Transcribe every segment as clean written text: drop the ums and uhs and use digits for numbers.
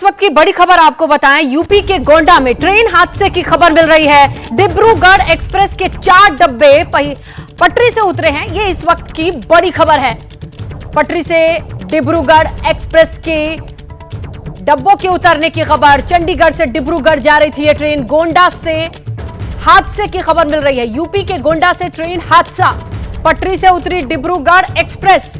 इस वक्त की बड़ी खबर आपको बताएं, यूपी के गोंडा में ट्रेन हादसे की खबर मिल रही है। डिब्रूगढ़ एक्सप्रेस के 4 डब्बे पटरी से उतरे हैं। ये इस वक्त की बड़ी खबर है। पटरी से डिब्रूगढ़ एक्सप्रेस के डब्बों के उतरने की खबर। चंडीगढ़ से डिब्रूगढ़ जा रही थी ये ट्रेन। गोंडा से हादसे की खबर मिल रही है। यूपी के गोंडा से ट्रेन हादसा, पटरी से उतरी डिब्रूगढ़ एक्सप्रेस।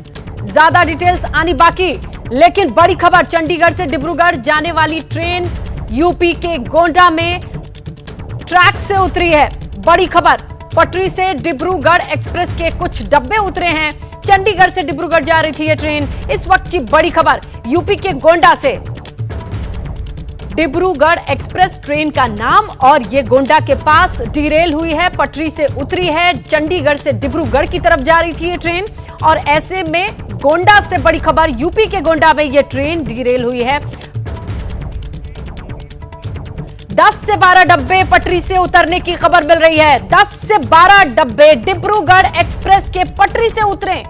ज्यादा डिटेल्स आनी बाकी, लेकिन बड़ी खबर, चंडीगढ़ से डिब्रूगढ़ जाने वाली ट्रेन यूपी के गोंडा में ट्रैक से उतरी है। बड़ी खबर, पटरी से डिब्रूगढ़ एक्सप्रेस के कुछ डब्बे उतरे हैं। चंडीगढ़ से डिब्रूगढ़ जा रही थी यह ट्रेन। इस वक्त की बड़ी खबर, यूपी के गोंडा से डिब्रूगढ़ एक्सप्रेस ट्रेन का नाम, और ये गोंडा के पास डिरेल हुई है, पटरी से उतरी है। चंडीगढ़ से डिब्रूगढ़ की तरफ जा रही थी ये ट्रेन, और ऐसे में गोंडा से बड़ी खबर, यूपी के गोंडा में ये ट्रेन डिरेल हुई है। 10 से 12 डब्बे पटरी से उतरने की खबर मिल रही है। 10 से 12 डब्बे डिब्रूगढ़ एक्सप्रेस के पटरी से उतरे।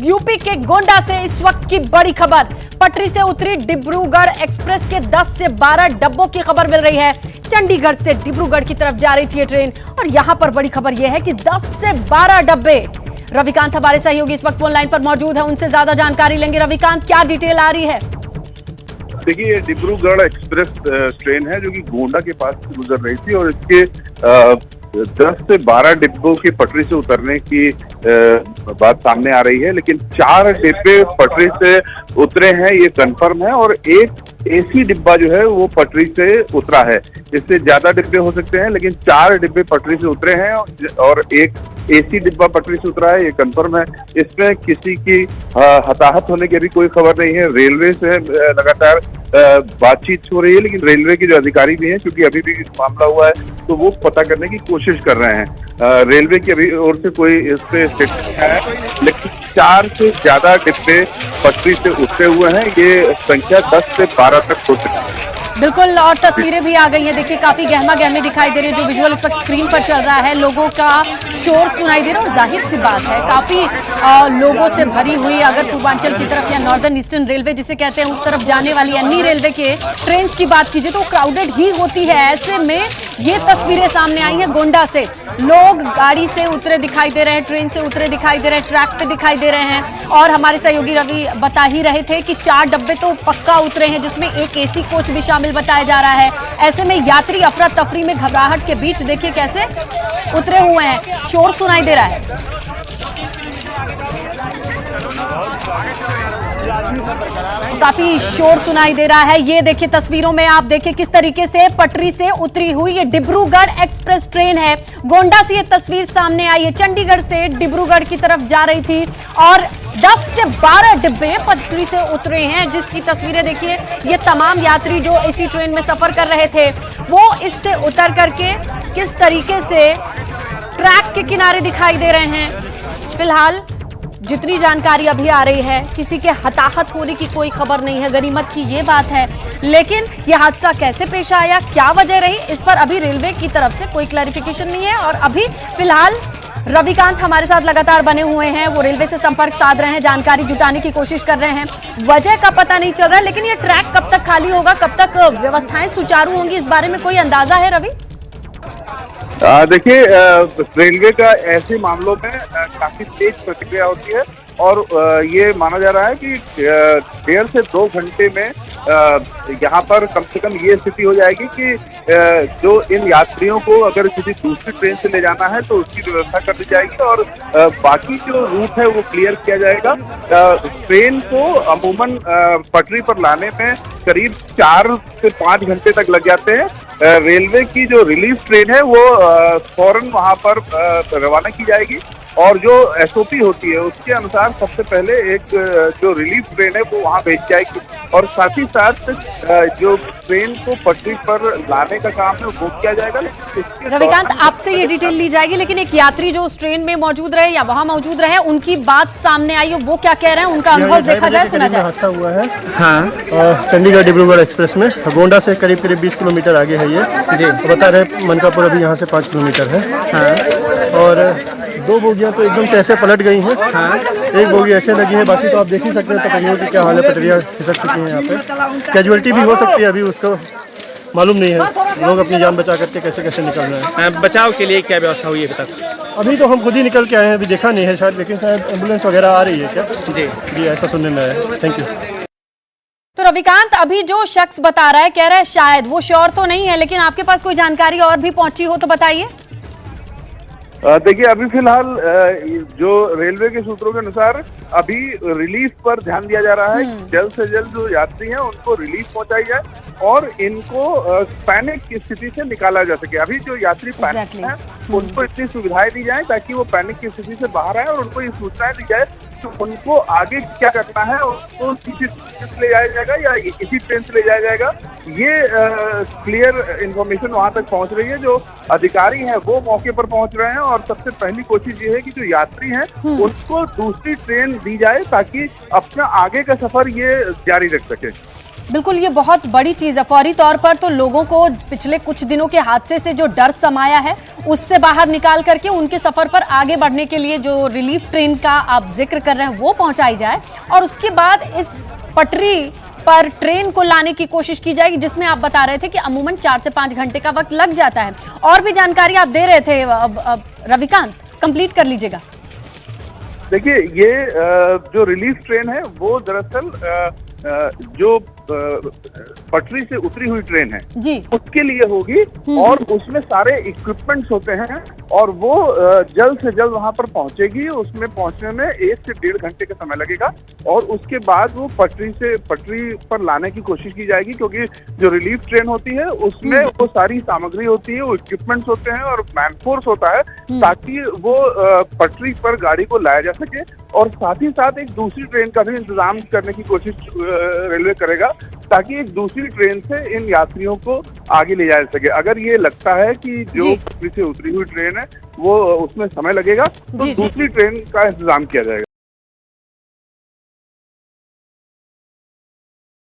यूपी के गोंडा से इस वक्त की बड़ी खबर, पटरी से उतरी डिब्रूगढ़ एक्सप्रेस के 10 से 12 डब्बों की खबर मिल रही है। चंडीगढ़ से डिब्रूगढ़ की तरफ जा रही थी ये ट्रेन, और यहां पर बड़ी खबर यह है कि 10 से 12 डब्बे। रविकांत हमारे सहयोगी इस वक्त फोन लाइन पर मौजूद है, उनसे ज्यादा जानकारी लेंगे। रविकांत, क्या डिटेल आ रही है? देखिए, ये डिब्रूगढ़ एक्सप्रेस ट्रेन है जो कि गोंडा के पास से गुजर रही थी, और इसके 10 से 12 डिब्बों की पटरी से उतरने की बात सामने आ रही है, लेकिन 4 डिब्बे पटरी से उतरे हैं, ये कंफर्म है। और एक एसी डिब्बा जो है वो पटरी से उतरा है। इससे ज्यादा डिब्बे हो सकते हैं, लेकिन 4 डिब्बे पटरी से उतरे हैं और एक एसी डिब्बा पटरी से उतरा है, ये कंफर्म है। इसमें किसी की हताहत होने की अभी कोई खबर नहीं है। रेलवे से लगातार बातचीत हो रही है, लेकिन रेलवे के जो अधिकारी भी हैं, क्योंकि अभी भी मामला हुआ है, तो वो पता करने की कोशिश कर रहे हैं। रेलवे की अभी ओर से कोई इस पे स्टेटमेंट है, लेकिन 4 से ज्यादा डिब्बे पटरी से उतरे हुए हैं। ये संख्या 10 से 12 तक हो सकती है। बिल्कुल, और तस्वीरें भी आ गई हैं। देखिए, काफी गहमा गहमी दिखाई दे रही है। जो विजुअल इस वक्त स्क्रीन पर चल रहा है, लोगों का शोर सुनाई दे रहा है, और जाहिर सी बात है काफी लोगों से भरी हुई, अगर पूर्वांचल की तरफ या नॉर्दर्न ईस्टर्न रेलवे जिसे कहते हैं उस तरफ जाने वाली अन्य रेलवे के ट्रेन की बात कीजिए तो क्राउडेड ही होती है। ऐसे में ये तस्वीरें सामने आई हैं गोंडा से। लोग गाड़ी से उतरे दिखाई दे रहे हैं, ट्रेन से उतरे दिखाई दे रहे हैं, ट्रैक पे दिखाई दे रहे हैं। और हमारे सहयोगी रवि बता ही रहे थे कि 4 डब्बे तो पक्का उतरे हैं, जिसमें एक एसी कोच भी शामिल बताया जा रहा है। ऐसे में यात्री अफरा तफरी में घबराहट के बीच देखिए कैसे उतरे हुए हैं। शोर सुनाई दे रहा है। काफी शोर सुनाई दे रहा है। ये देखिए तस्वीरों में आप देखिए किस तरीके से पटरी से उतरी हुई ये डिब्रूगढ़ एक्सप्रेस ट्रेन है। गोंडा से ये तस्वीर सामने आई है। चंडीगढ़ से डिब्रूगढ़ की तरफ जा रही थी, और 10 से 12 डिब्बे पटरी से उतरे हैं, जिसकी तस्वीरें देखिए। ये तमाम यात्री जो इसी ट्रेन में सफर कर रहे थे, वो इससे उतर करके किस तरीके से ट्रैक के किनारे दिखाई दे रहे हैं। फिलहाल जितनी जानकारी अभी आ रही है, किसी के हताहत होने की कोई खबर नहीं है, गनीमत की ये बात है। लेकिन यह हादसा कैसे पेश आया, क्या वजह रही, इस पर अभी रेलवे की तरफ से कोई क्लैरिफिकेशन नहीं है। और अभी फिलहाल रविकांत हमारे साथ लगातार बने हुए हैं, वो रेलवे से संपर्क साध रहे हैं, जानकारी जुटाने की कोशिश कर रहे हैं। वजह का पता नहीं चल रहा है, लेकिन ये ट्रैक कब तक खाली होगा, कब तक व्यवस्थाएं सुचारू होंगी, इस बारे में कोई अंदाजा है रवि? देखिए, रेलवे का ऐसे मामलों में काफी तेज प्रतिक्रिया होती है, और ये माना जा रहा है कि 1.5 से 2 घंटे में यहाँ पर कम से कम ये स्थिति हो जाएगी कि जो इन यात्रियों को अगर किसी दूसरी ट्रेन से ले जाना है तो उसकी व्यवस्था कर दी जाएगी, और बाकी जो रूट है वो क्लियर किया जाएगा। ट्रेन को अमूमन पटरी पर लाने में करीब 4 से 5 घंटे तक लग जाते हैं। रेलवे की जो रिलीफ ट्रेन है वो फौरन वहां पर रवाना की जाएगी, और जो एसओपी होती है उसके अनुसार सबसे पहले एक जो रिलीफ ट्रेन है वो वहां भेज जाएगी, और साथ ही साथ जो ट्रेन को पटरी पर लाने का काम है वो किया जाएगा। रविकांत, आपसे ये डिटेल ली जाएगी, लेकिन एक यात्री जो उस ट्रेन में मौजूद रहे या वहां मौजूद रहे, उनकी बात सामने आई, वो क्या कह रहे हैं, उनका अनुभव देखा जाए, सुना जाए। हादसा हुआ है चंडीगढ़ डिब्रूगढ़ एक्सप्रेस में। गोंडा से करीब 20 किलोमीटर आगे है ये जी। बता रहे मनकापुर अभी यहाँ से 5 किलोमीटर है। और दो बोगियां तो एकदम से ऐसे पलट गई हैं। हाँ। एक बोगी ऐसे लगी है, बाकी तो आप देख ही सकते हैं पटरियों की क्या हाल है। पटरियाँ खिसक चुकी हैं यहाँ पे। कैजुअलिटी भी हो सकती है, अभी उसका मालूम नहीं है। लोग अपनी जान बचा करके कैसे कैसे निकल रहे हैं। बचाव के लिए क्या व्यवस्था हुई है अभी तक? अभी तो हम खुद ही निकल के आए हैं, अभी देखा नहीं है शायद, लेकिन शायद एम्बुलेंस वगैरह आ रही है क्या? जी ऐसा सुनने में आया। Thank you. तो रविकांत, अभी जो शख्स बता रहा है, कह रहा है शायद, वो श्योर तो नहीं है, लेकिन आपके पास कोई जानकारी और भी पहुंची हो तो बताइए। देखिए, अभी फिलहाल जो रेलवे के सूत्रों के अनुसार अभी रिलीफ पर ध्यान दिया जा रहा है। जल्द से जल्द जो यात्री हैं उनको रिलीफ पहुंचाई जाए और इनको पैनिक की स्थिति से निकाला जा सके। अभी जो यात्री पैनिक हैं उनको इतनी सुविधाएं दी जाए ताकि वो पैनिक की स्थिति से बाहर आए, और उनको ये सूचनाएं दी जाए तो उनको आगे क्या करना है, उनको किसी ट्रेन से ले जाया जाएगा या इसी ट्रेन से ले जाया जाएगा। ये क्लियर इन्फॉर्मेशन वहां तक पहुंच रही है। जो अधिकारी हैं वो मौके पर पहुंच रहे हैं, और सबसे पहली कोशिश ये है कि जो यात्री हैं उनको दूसरी ट्रेन दी जाए ताकि अपना आगे का सफर ये जारी रख सके। बिल्कुल, ये बहुत बड़ी चीज है। फौरी तौर पर तो लोगों को पिछले कुछ दिनों के हादसे से जो डर समाया है उससे बाहर निकाल करके उनके सफर पर आगे बढ़ने के लिए जो रिलीफ ट्रेन का आप जिक्र कर रहे हैं वो पहुंचाई जाए, और उसके बाद इस पटरी पर ट्रेन को लाने की कोशिश की जाएगी, जिसमें आप बता रहे थे कि अमूमन 4 से 5 घंटे का वक्त लग जाता है। और भी जानकारी आप दे रहे थे रविकांत, कंप्लीट कर लीजिएगा। देखिए, ये जो रिलीफ ट्रेन है वो दरअसल जो पटरी से उतरी हुई ट्रेन है जी, उसके लिए होगी, और उसमें सारे इक्विपमेंट्स होते हैं, और वो जल्द से जल्द वहां पर पहुंचेगी। उसमें पहुंचने में 1 से 1.5 घंटे का समय लगेगा, और उसके बाद वो पटरी पर लाने की कोशिश की जाएगी, क्योंकि जो रिलीफ ट्रेन होती है उसमें वो सारी सामग्री होती है, वो इक्विपमेंट्स होते हैं और मैनफोर्स होता है, ताकि वो पटरी पर गाड़ी को लाया जा सके। और साथ ही साथ एक दूसरी ट्रेन का भी इंतजाम करने की कोशिश रेलवे करेगा, ताकि एक दूसरी ट्रेन से इन यात्रियों को आगे ले जाया सके। अगर ये लगता है कि जो पटरी से उतरी हुई ट्रेन है वो उसमें समय लगेगा, तो दूसरी ट्रेन का इंतजाम किया जाएगा।